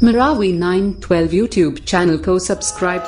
Marawi 912 YouTube channel को subscribe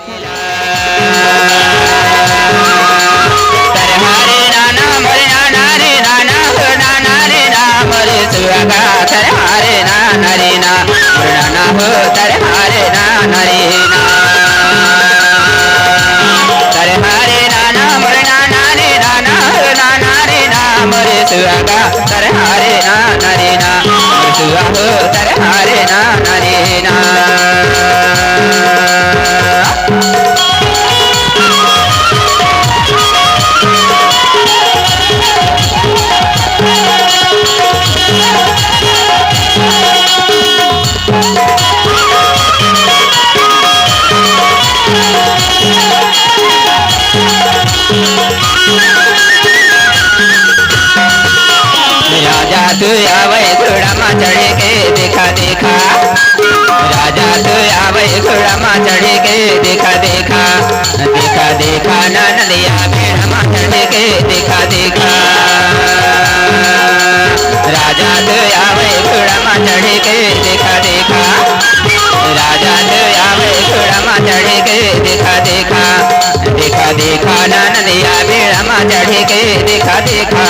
तू आवे घोड़ा मा चढ़ के देखा देखा राजा तू आवे घोड़ा मा चढ़ के देखा देखा देखा देखा नदिया भेड़ मा चढ़ के देखा देखा राजा तू आवे घोड़ा मा चढ़ के देखा देखा राजा तू आवे घोड़ा मा चढ़ के देखा देखा देखा देखा नदिया भेड़ मा चढ़ के देखा देखा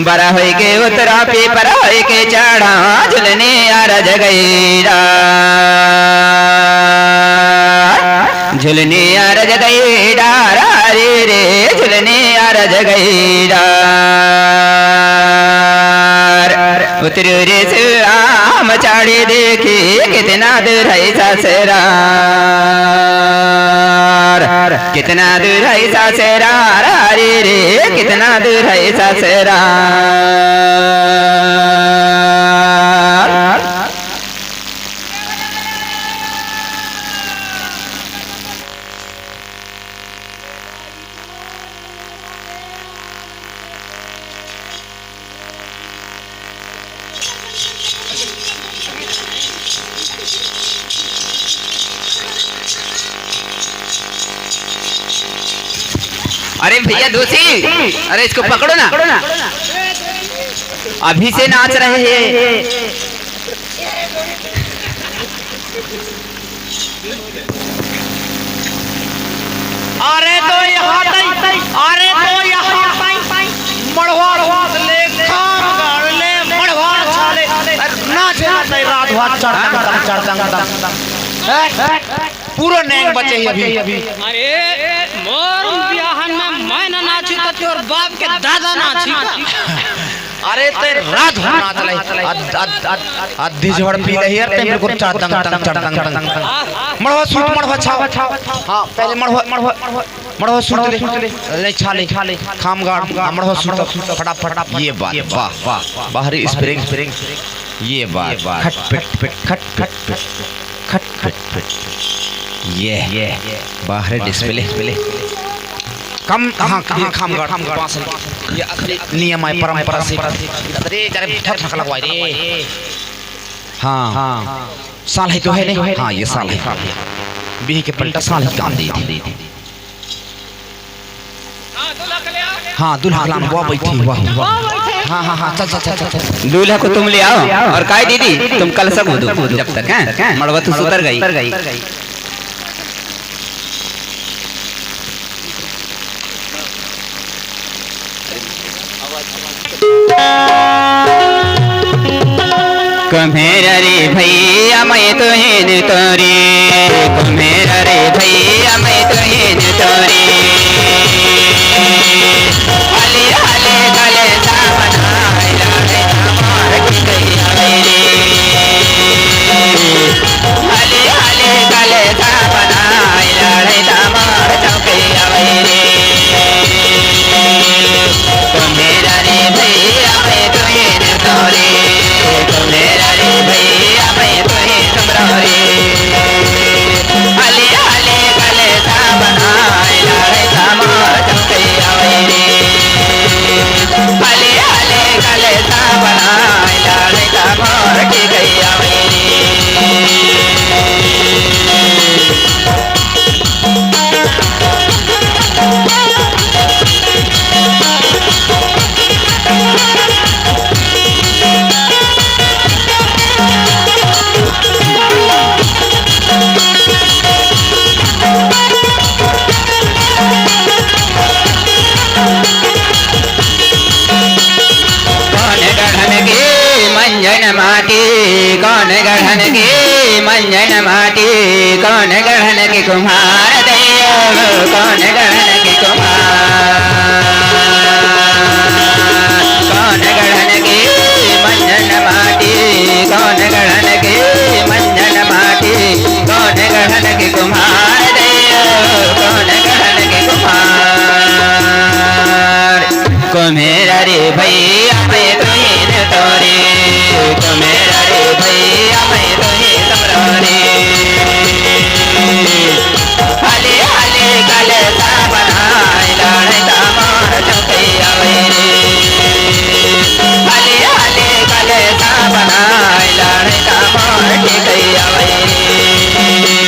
बरा होई के उतरा पेपर होई के चढ़ा झुलने अरज गईरा झुलने अरज गईरा रे रे झुलने अरज गईरा उतर रे आम चाड़े देखे कितना दूर है ससुरा कितना दूर है ससुरा रे रे कितना दूर है ससुरा अरे भैया दोषी अरे इसको पकड़ो ना अभी से नाच रहे हैं अरे तो यहाँ अरे तो यहाँ मड़वाड़ ले खाम गाड़ ले मड़वाड़ छाले नाचे नाचे रात हुआ चढ़ता पूरा नैंग बचे ही अभी अरे मोर बियाहन में मैं ना नाची तो तोर बाप के दादा नाची अरे ते रात हो नाच ले अद्धी झड़ पी रही है तेरे को चार तंग मड़वा सूट मड़वा छाव हां पहले मड़वा सूट ले छाले खाम गाड़ मड़वा सूट फटाफट ये बात वाह वाह बाहरी स्प्रिंग ये बात खट पिट खट ये बाहरी डिस्प्ले कम हाँ खाम गाड़ ये आखिरी नियम है परंपरा से अरे जरा ठक ठक लगवाई रे हाँ साल है तो है नहीं हाँ ये साल है बीही के पलटा साल ही काम दे हाँ दूल्हा लाम वो बैठी वाह हाँ हाँ हाँ चल चल चल चल दूल्हा को तुम ले आओ और काय दीदी तुम कल सब हो जब तक हैं मड़वा तो सुतर गई कुम्हेर रे भैया मैं तो हिन तोरी कुम्हेर रे भैया मैं तो हिन तोरी हले हले गले सावना लाड़े हमार की गैया मेरी हले हले गले सावना लाड़े हमार चौकैया मेरी कुम्हेर रे भैया मैं तो हिन तोरी कुम्हेर रे भैया मैं तो हिन तोरी हले हले गले सावना लाड़े हमार चौकैया मेरी हले हले गले सावना लाड़े हमार की गैया मेरी कौन गढ़न की मंजन माटी कौन गढ़न की कुम्हार दैयो कौन गढ़न की कुम्हार कौन गढ़न की मंजन माटी कौन गढ़न की मंजन माटी कौन गढ़न की कुम्हार दैयो कौन गढ़न की कुम्हार कुम्हेर रे भैया मैं तो हिन तोरी कुम्हेर रे भैया मैं तो हिन तोरी हले हले गले सावना लाड़े हमार चौकैया मेरी हले हले गले सावना लाड़े हमार की गैया मेरी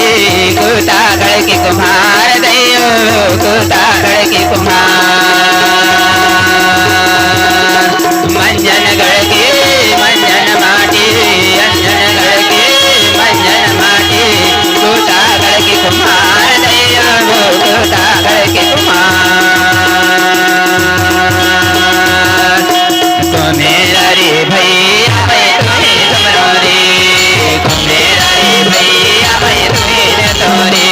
कुतागढ़ की कुम्हार दैयो कुतागढ़ की कुम्हार मंजनगढ़ की मंजन माटी अंजनगढ़ की मंजन माटी कुतागढ़ की कुम्हार दैयो कुतागढ़ की कुम्हार कुम्हेर रे भैया मैं तो हिन तोरी कुम्हेर रे भैया मैं तो हिन तोरी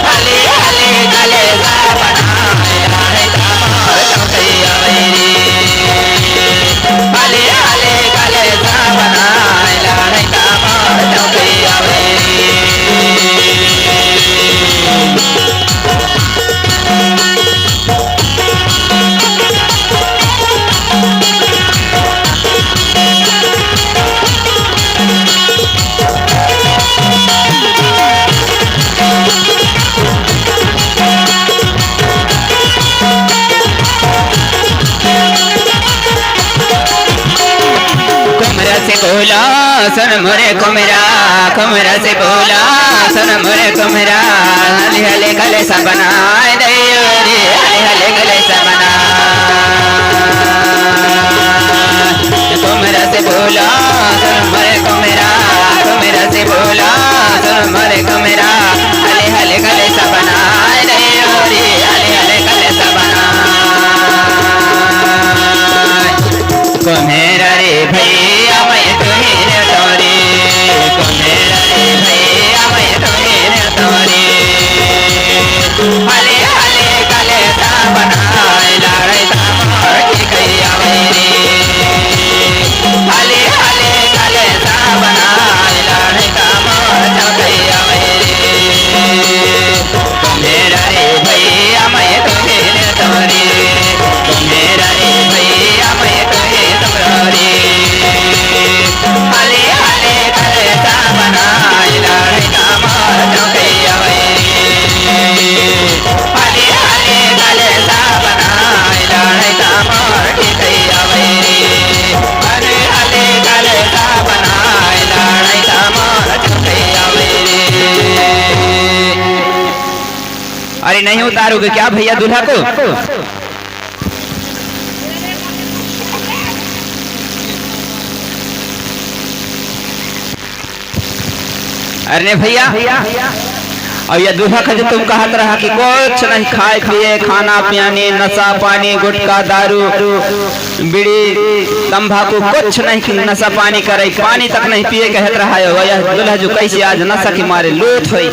हले हले गले सावना लाड़े हमार चौकैया मेरी हले हले गले सावना लाड़े हमार चौकैया मेरी से बोला सुन मोरे कुमरा कुमरा से बोला सुन मोरे कुमरा हले हले गले सा बनाए दैयो रे हले हले गले सा बना कुमरा से बोला सुन मोरे कुमरा कुमरा से बोला सुन मोरे कुमरा हले हले गले सा बनाए दैयो रे हले हले गले सा बना कुम्हेर रे भैया मैं तो हिन तोरी कुम्हेर रे भैया मैं तो हिन तोरी हले हले गले सावना लाड़े हमार की गैया अरे नहीं उतारोगे क्या भैया दूल्हा को? अरे भैया और यह दूल्हा का जो तुम कहत रहा कि कुछ नहीं खाए पिए खाना पियाने नशा पानी गुटखा दारू बीड़ी तंबाकू कुछ नहीं नशा पानी करे पानी तक नहीं पिए कहत रहा है यह दूल्हा जो कैसे आज नशा के मारे लूट हुई।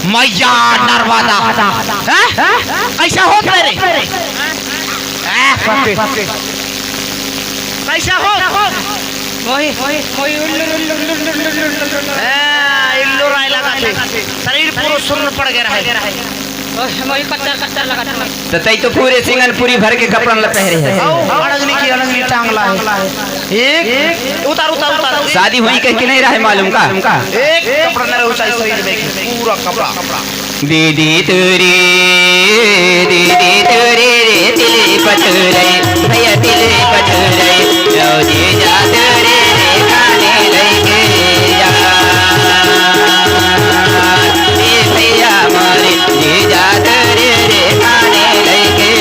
मैया नर्मदा कैसा होता है रे? कैसा हो? इल्लू राय लगा शरीर पूरा सुन्न पड़ गया है। तई तो पूरे सिंगन पूरी भर के कपड़ा ल पहरे है। अलगनी टांगला है। एक उतार उतार उतार शादी हुई कह के नहीं रहा है मालूम का? एक कपड़ा न ऊंचाई शरीर में पूरा कपड़ा। दीदी तेरी रे दिल पटरे भैया दिल पटरे रोजे जात रे खाने लगे जा भैया मारे जी जात रे खाने लगे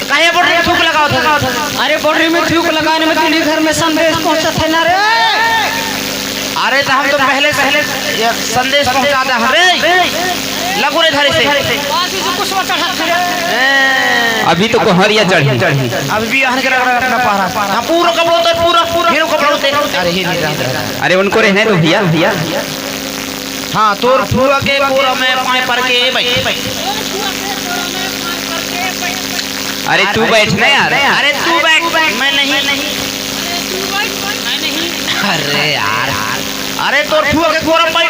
काहे बोल रहे थूक लगाओ था? अरे बॉडी में थूक लगाने में तेरे घर में संदेश पहुंचा था ना रे। अरे तो हम तो पहले ये संदेश पहुंचाते हैं रे लगो रे धरे से बाकी जो कुछ चढ़ा था अभी तो कोहरिया चढ़ी अभी भी आहन के रखना पड़ा। हां पूरा कपड़ा तो पूरा फिर कपड़ा उतार। अरे ये नहीं रहा। अरे उनको रहने दो भैया। हां तोर पूरा के पूरा में पाए पर के भाई। अरे तू बैठ ना यार। अरे तू बैठ मैं नहीं। अरे यार अरे तोर फुआ के पूरा पाए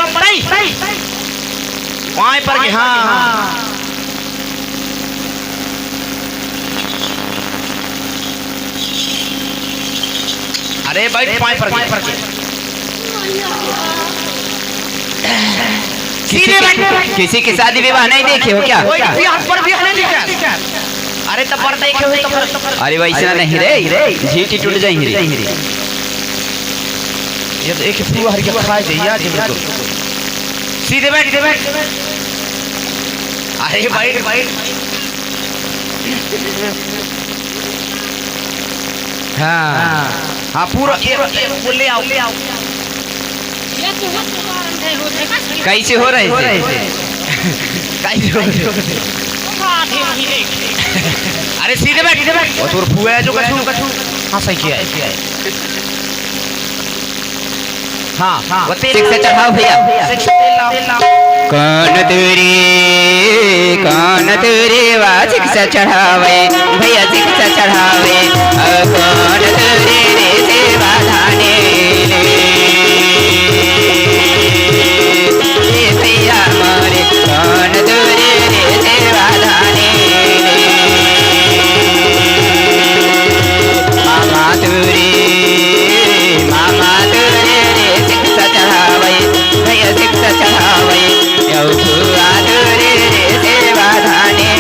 पर के। हां अरे बैठ पाए पर के किसी की शादी विवाह नहीं देखे हो क्या? पर भी नहीं देखा। अरे तब पर देखे हुए तो अरे वैसा नहीं रे झीटी टूट जाएंगे रे। ये एक पूरा हर के खाए जइया जे तो सीधे बैठ अरे बैठ हां पूरा ले आओ कैसे हो रहे थे? कैसे हो रहे? अरे सीधे बैठ और तोर फुआ है जो कछु। हां सही किया है। हां वो तेल से चढ़ाओ भैया। कौन तेरे वाजिक से चढ़ावे भैया शिक्षा चढ़ावे कौन तेरे सेवा धाने भैया मारे कौन तेरे सेवा धाने मामा तुरे रे शिक्षा चढ़ावे भैया शिक्षा चढ़ावे यौथुआ तुरे रे सेवा धाने।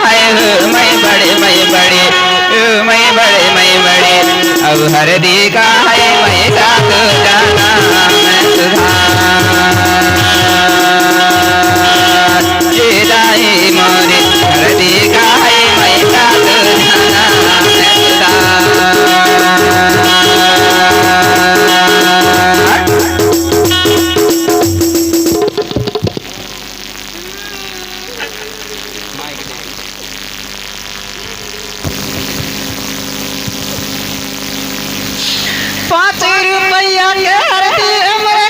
है मैं बड़े अब हरदी का है मैं साथ जाना मैं सुधार दाई मोरे हरदी का है मैं साथ जाना मैं ₹5 के हरदी मेरे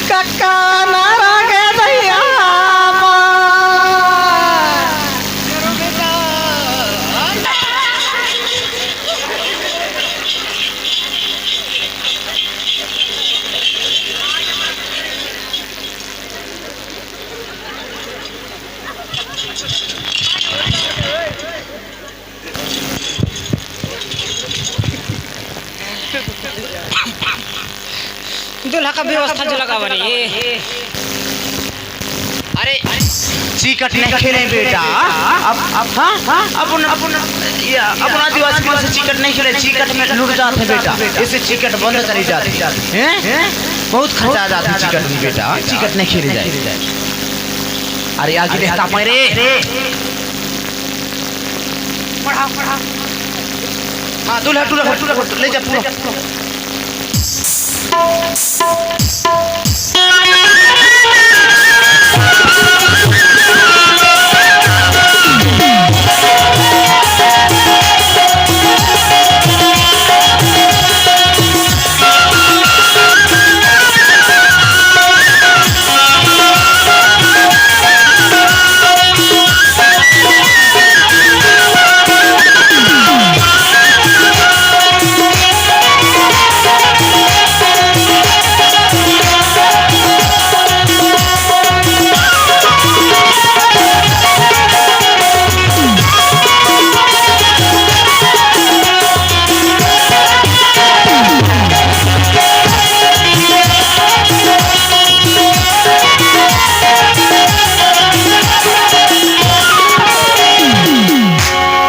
कक्का नारा के दैया दूल्हा का व्यवस्था जो लगा बनी अरे चिकट नहीं खेले बेटा अब अपना आदिवासी में से चिकट नहीं खेले चिकट में लुट जाते बेटा इससे चिकट बंद करी जाती हैं बहुत खर्चा आ जाता है चिकट में बेटा चिकट नहीं खेले जाए अरे आगे देखता मेरे पढ़ा हाँ दूल्हा ले जा पूरा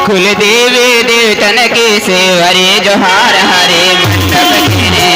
कुल देवी देवतन के सेवरे जोहार हरे मंडप घेरे